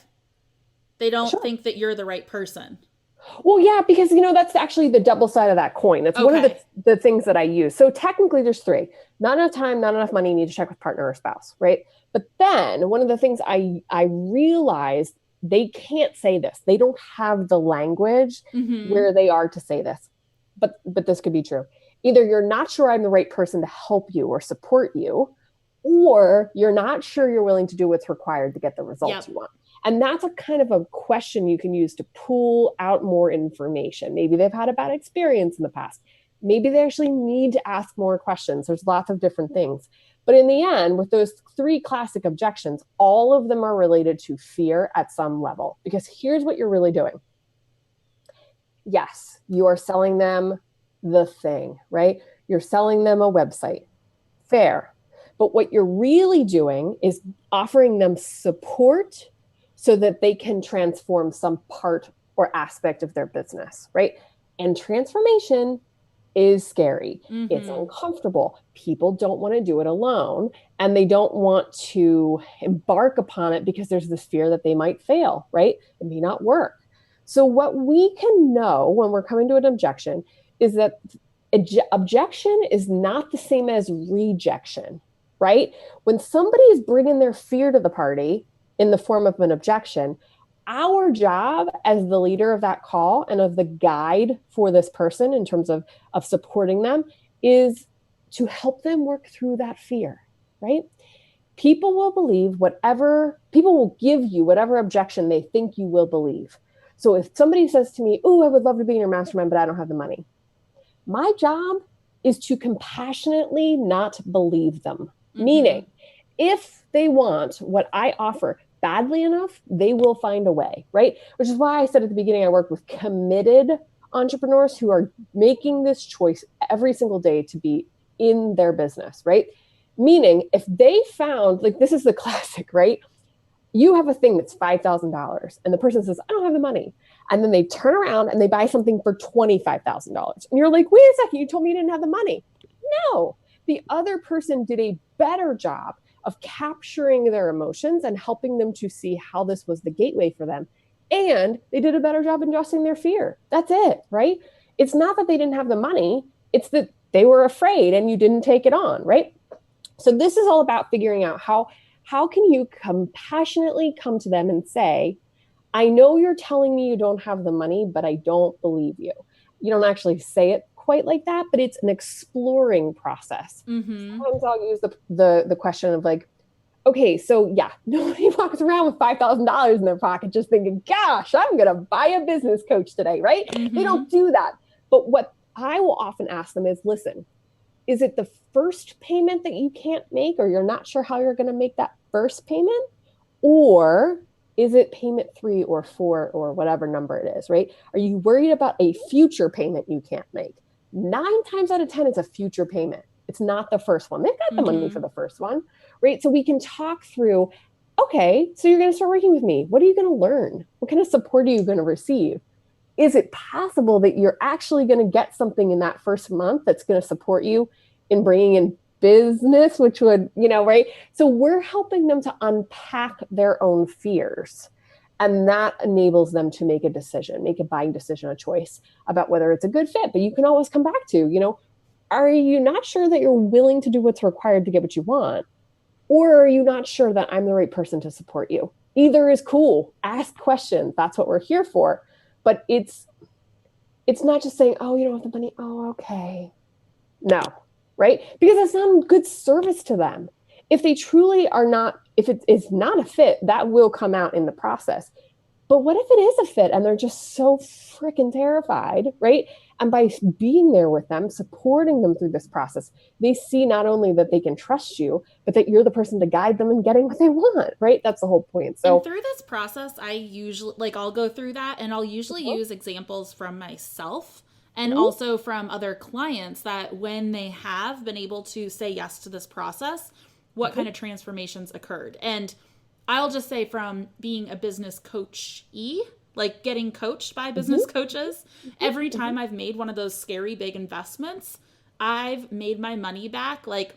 Speaker 1: They don't think that you're the right person.
Speaker 2: Well, yeah, because, that's actually the double side of that coin. That's one of the things that I use. So technically there's 3. Not enough time, not enough money, need to check with partner or spouse, right? But then one of the things I realized, they can't say this. They don't have the language where they are to say this. But this could be true. Either you're not sure I'm the right person to help you or support you, or you're not sure you're willing to do what's required to get the results you want. And that's a kind of a question you can use to pull out more information. Maybe they've had a bad experience in the past. Maybe they actually need to ask more questions. There's lots of different things. But in the end, with those 3 classic objections, all of them are related to fear at some level. Because here's what you're really doing. Yes, you are selling them the thing, right? You're selling them a website. Fair. But what you're really doing is offering them support so that they can transform some part or aspect of their business, right? And transformation is scary. It's uncomfortable. People don't want to do it alone, and they don't want to embark upon it because there's this fear that they might fail, right? It may not work. So what we can know when we're coming to an objection is that objection is not the same as rejection, right? When somebody is bringing their fear to the party in the form of an objection, our job as the leader of that call and of the guide for this person in terms of supporting them is to help them work through that fear, right? People will give you whatever objection they think you will believe. So if somebody says to me, oh, I would love to be in your mastermind, but I don't have the money. My job is to compassionately not believe them. Meaning, if they want what I offer badly enough, they will find a way, right? Which is why I said at the beginning, I work with committed entrepreneurs who are making this choice every single day to be in their business, right? Meaning, if they found, like this is the classic, right? You have a thing that's $5,000 and the person says, I don't have the money. And then they turn around and they buy something for $25,000. And you're like, wait a second, you told me you didn't have the money. No, the other person did a better job of capturing their emotions and helping them to see how this was the gateway for them. And they did a better job addressing their fear. That's it, right? It's not that they didn't have the money. It's that they were afraid and you didn't take it on, right? So this is all about figuring out how can you compassionately come to them and say, I know you're telling me you don't have the money, but I don't believe you. You don't actually say it quite like that, but it's an exploring process. Sometimes I'll use the question of like, Okay, so yeah, nobody walks around with $5,000 in their pocket just thinking, gosh, I'm going to buy a business coach today, right? They
Speaker 1: Mm-hmm.
Speaker 2: don't do that. But what I will often ask them is, listen, is it the first payment that you can't make, or you're not sure how you're going to make that first payment? Or is it payment 3 or 4 or whatever number it is, right? Are you worried about a future payment you can't make? 9 times out of 10, it's a future payment. It's not the first one. They've got the money
Speaker 1: Mm-hmm.
Speaker 2: for the first one, right? So we can talk through, okay, so you're going to start working with me. What are you going to learn? What kind of support are you going to receive? Is it possible that you're actually going to get something in that first month that's going to support you in bringing in business, which would, right? So we're helping them to unpack their own fears. And that enables them to make a decision, make a buying decision, a choice about whether it's a good fit. But you can always come back to, are you not sure that you're willing to do what's required to get what you want? Or are you not sure that I'm the right person to support you? Either is cool. Ask questions. That's what we're here for. But it's not just saying, oh, you don't have the money. Oh, okay. No, right? Because it's not a good service to them. If they truly are not, if it is not a fit, that will come out in the process. But what if it is a fit and they're just so freaking terrified, right? And by being there with them, supporting them through this process, they see not only that they can trust you, but that you're the person to guide them in getting what they want, right? That's the whole point.
Speaker 1: And
Speaker 2: So,
Speaker 1: through this process, I usually, like, I'll go through that and I'll usually
Speaker 2: mhm,
Speaker 1: use examples from myself and
Speaker 2: mhm,
Speaker 1: also from other clients that when they have been able to say yes to this process, what
Speaker 2: mhm,
Speaker 1: kind of transformations occurred. And I'll just say from being a business coachee, like getting coached by
Speaker 2: mhm,
Speaker 1: business coaches,
Speaker 2: mhm,
Speaker 1: every
Speaker 2: mhm.
Speaker 1: time I've made one of those scary big investments, I've made my money back like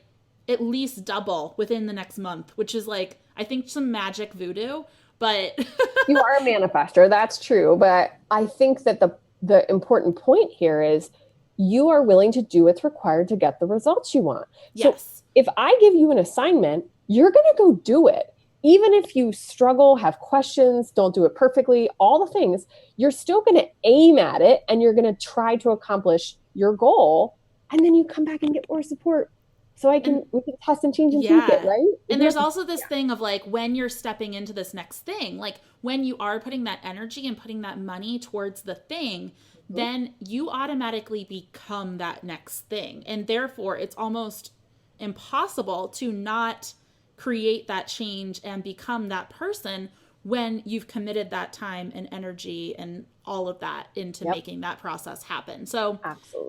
Speaker 1: at least double within the next month, which is like, I think some magic voodoo, but
Speaker 2: You are a manifester, that's true. But I think that the important point here is you are willing to do what's required to get the results you want. So
Speaker 1: yes.
Speaker 2: if I give you an assignment, you're going to go do it. Even if you struggle, have questions, don't do it perfectly, all the things, you're still going to aim at it and you're going to try to accomplish your goal. And then you come back and get more support. So
Speaker 1: And
Speaker 2: we can test and change and tweak it,
Speaker 1: yeah.
Speaker 2: right? We
Speaker 1: And
Speaker 2: don't
Speaker 1: there's
Speaker 2: have to.
Speaker 1: also this thing of like when you're stepping into this next thing, like when you are putting that energy and putting that money towards the thing,
Speaker 2: Mhm.
Speaker 1: then you automatically become that next thing. And therefore, it's almost impossible to not create that change and become that person when you've committed that time and energy and all of that into
Speaker 2: Yep,
Speaker 1: making that process happen. So,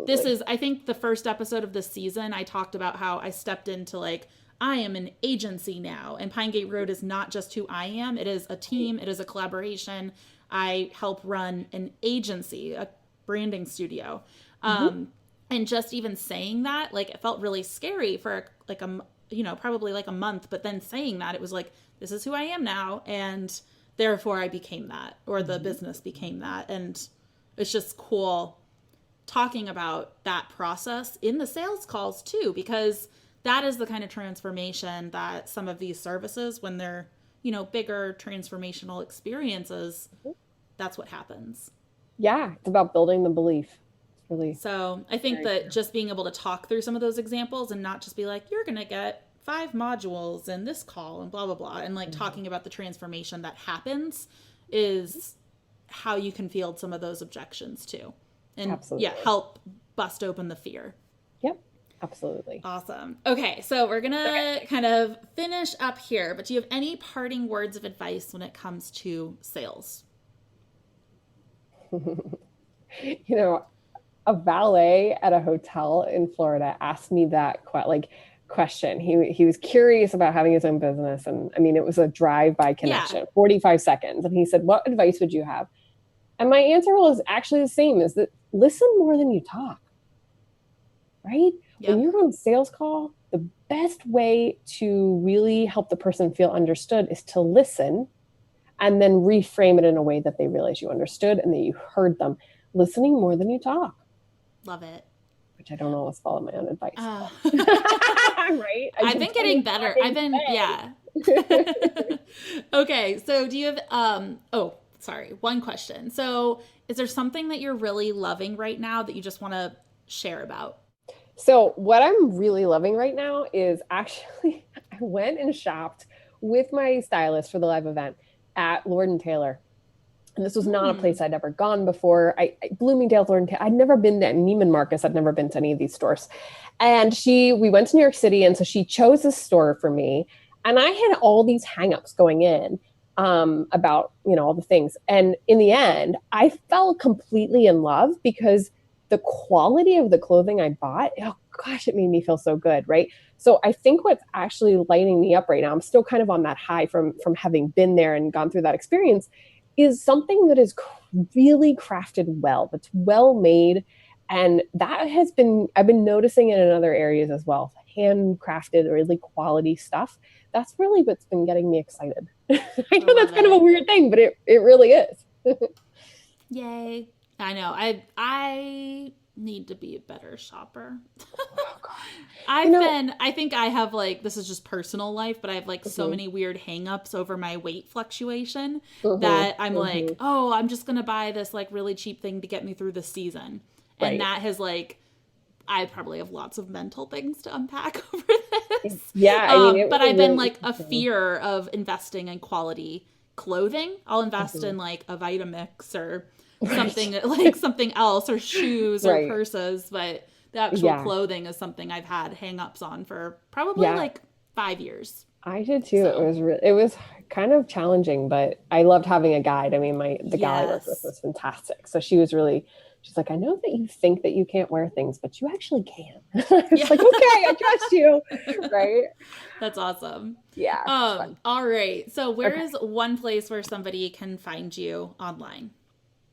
Speaker 1: this
Speaker 2: absolutely.
Speaker 1: is, I think, the first episode of this season. I talked about how I stepped into like, I am an agency now, and Pine Gate Road is not just who I am, it is a team, it is a collaboration. I help run an agency, a branding studio.
Speaker 2: Mhm.
Speaker 1: And just even saying that, like, it felt really scary for like probably like a month, but then saying that, it was like, this is who I am now. And therefore, I became that, or the
Speaker 2: Mhm.
Speaker 1: business became that. And it's just cool talking about that process in the sales calls too, because that is the kind of transformation that some of these services, when they're, bigger transformational experiences, that's what happens.
Speaker 2: Yeah, it's about building the belief. It's really
Speaker 1: So I think
Speaker 2: very
Speaker 1: that
Speaker 2: true.
Speaker 1: just being able to talk through some of those examples and not just be like, you're going to get 5 modules in this call and blah, blah, blah, and like
Speaker 2: Mhm.
Speaker 1: talking about the transformation that happens is how you can field some of those objections too. And yeah,
Speaker 2: Absolutely.
Speaker 1: help bust open the fear.
Speaker 2: Yep, absolutely.
Speaker 1: Awesome. Okay, so we're
Speaker 2: Okay.
Speaker 1: gonna kind of finish up here, but do you have any parting words of advice when it comes to sales?
Speaker 2: You know, a valet at a hotel in Florida asked me that question. He was curious about having his own business, and I mean, it was a drive-by
Speaker 1: Yeah.
Speaker 2: connection, 45 seconds, and he said, "What advice would you have?" And my answer was actually the same: is that listen more than you talk. Right? When
Speaker 1: Yep.
Speaker 2: you're on a sales call, the best way to really help the person feel understood is to listen and then reframe it in a way that they realize you understood and that you heard them. Listening more than you talk,
Speaker 1: Love it.
Speaker 2: which I don't always follow my own advice.
Speaker 1: Uh,
Speaker 2: Right? I
Speaker 1: I've
Speaker 2: do
Speaker 1: been
Speaker 2: plenty
Speaker 1: getting
Speaker 2: of
Speaker 1: better. I've
Speaker 2: talking
Speaker 1: been, yeah.
Speaker 2: today.
Speaker 1: Okay, so do you have, oh, sorry, one question. So is there something that you're really loving right now that you just want to share about?
Speaker 2: So, what I'm really loving right now is actually, I went and shopped with my stylist for the live event at Lord & Taylor. And this was not a place I'd ever gone before. Bloomingdale, Lord & Taylor, I'd never been to Neiman Marcus. I'd never been to any of these stores. And we went to New York City. And so she chose this store for me. And I had all these hangups going in about, all the things. And in the end, I fell completely in love because the quality of the clothing I bought, oh gosh, it made me feel so good, right? So I think what's actually lighting me up right now, I'm still kind of on that high from having been there and gone through that experience, is something that is really crafted well, that's well made. And that I've been noticing it in other areas as well. Handcrafted, really quality stuff. That's really what's been getting me excited. I know that's kind of a weird thing, but it really is.
Speaker 1: Yay. I know. I need to be a better shopper.
Speaker 2: Oh, God.
Speaker 1: I think I have this is just personal life, but I have so many weird hangups over my weight fluctuation that I'm oh, I'm just going to buy this really cheap thing to get me through the season. Right. And that has I probably have lots of mental things to unpack over this.
Speaker 2: Yeah.
Speaker 1: But I've been a fear of investing in quality clothing. I'll invest in a Vitamix or something something else, or shoes or purses, but the actual clothing is something I've had hang-ups on for probably 5 years.
Speaker 2: I did too. So. It was kind of challenging, but I loved having a guide. I mean, the gal I worked with was fantastic. So she's like, I know that you think that you can't wear things, but you actually can. It's okay, I trust you. Right.
Speaker 1: That's awesome.
Speaker 2: Yeah.
Speaker 1: All right. So where is one place where somebody can find you online?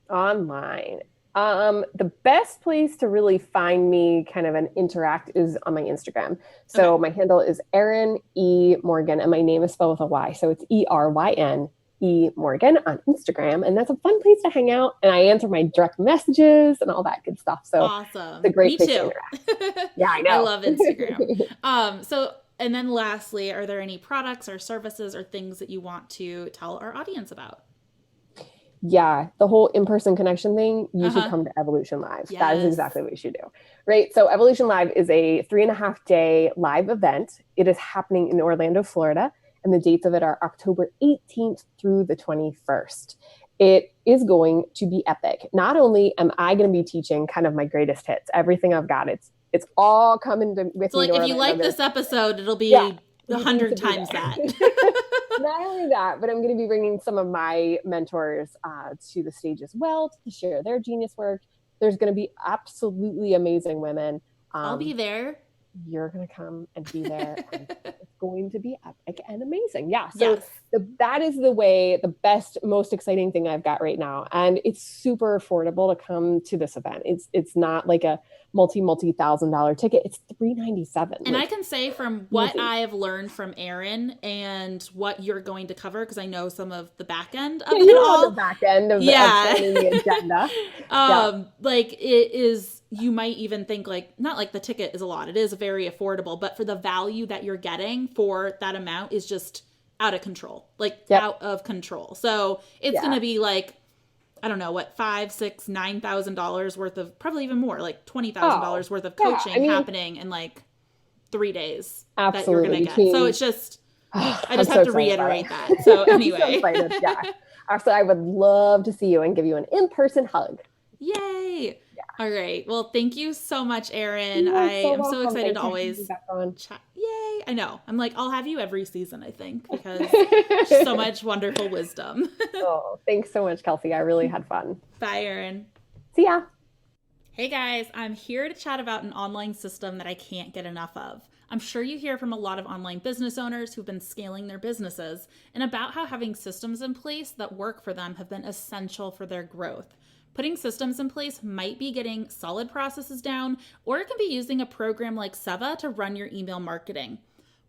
Speaker 2: Online. The best place to really find me kind of and interact is on my Instagram. So my handle is Eryn E. Morgan, and my name is spelled with a Y. So it's ERYN E. Morgan on Instagram. And that's a fun place to hang out. And I answer my direct messages and all that good stuff. So
Speaker 1: awesome.
Speaker 2: It's a great place
Speaker 1: to
Speaker 2: interact. Yeah, I know.
Speaker 1: I love Instagram. And then lastly, are there any products or services or things that you want to tell our audience about?
Speaker 2: Yeah, the whole in-person connection thing, you should come to Evolution Live. Yes. That is exactly what you should do. Right. So Evolution Live is a 3.5-day live event. It is happening in Orlando, Florida, and the dates of it are October 18th through the 21st. It is going to be epic. Not only am I going to be teaching kind of my greatest hits, everything I've got, it's all coming with me.
Speaker 1: So if you like this episode, it'll be 100 times that.
Speaker 2: Not only that, but I'm going to be bringing some of my mentors to the stage as well to share their genius work. There's going to be absolutely amazing women.
Speaker 1: I'll be there.
Speaker 2: You're going to come and be there. And it's going to be epic and amazing. Yeah. So that is the best, most exciting thing I've got right now. And it's super affordable to come to this event. It's not like a multi-$1,000 ticket. It's $397.
Speaker 1: And I can say from what I have learned from Eryn and what you're going to cover, because I know some of the back end of it all.
Speaker 2: The back end of the agenda.
Speaker 1: It is, you might even think not like the ticket is a lot. It is very affordable, but for the value that you're getting for that amount is just out of control, out of control. So it's going to be I don't know what, $5,000, $6,000, $9,000 worth of, probably even more, $20,000 worth of coaching happening in 3 days.
Speaker 2: Absolutely.
Speaker 1: That you're going to get. So it's just, I just have to reiterate that. So anyway.
Speaker 2: Actually, I would love to see you and give you an in-person hug.
Speaker 1: Yay. Yeah. All right. Well, thank you so much, Eryn. I am so excited to always chat. Yay. I know. I'm I'll have you every season, I think, because so much wonderful wisdom.
Speaker 2: Oh, thanks so much, Kelsey. I really had fun.
Speaker 1: Bye, Eryn.
Speaker 2: See ya.
Speaker 1: Hey guys, I'm here to chat about an online system that I can't get enough of. I'm sure you hear from a lot of online business owners who've been scaling their businesses and about how having systems in place that work for them have been essential for their growth. Putting systems in place might be getting solid processes down, or it can be using a program like Seva to run your email marketing.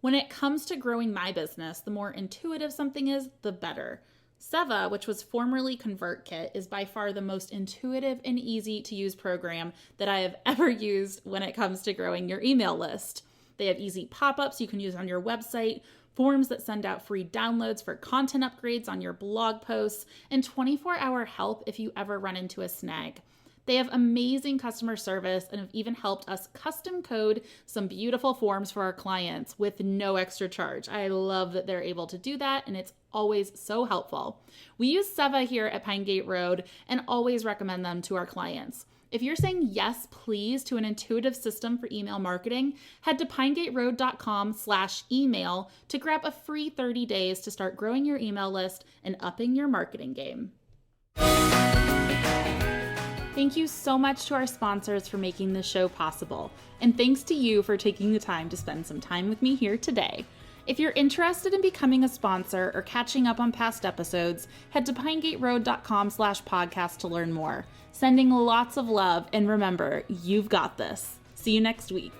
Speaker 1: When it comes to growing my business, the more intuitive something is, the better. Seva, which was formerly ConvertKit, is by far the most intuitive and easy to use program that I have ever used when it comes to growing your email list. They have easy pop-ups you can use on your website, forms that send out free downloads for content upgrades on your blog posts, and 24-hour help if you ever run into a snag. They have amazing customer service and have even helped us custom code some beautiful forms for our clients with no extra charge. I love that they're able to do that, and it's always so helpful. We use Seva here at Pinegateroad and always recommend them to our clients. If you're saying yes, please, to an intuitive system for email marketing, head to pinegateroad.com/email to grab a free 30 days to start growing your email list and upping your marketing game. Thank you so much to our sponsors for making this show possible. And thanks to you for taking the time to spend some time with me here today. If you're interested in becoming a sponsor or catching up on past episodes, head to pinegateroad.com/podcast to learn more. Sending lots of love, and remember, you've got this. See you next week.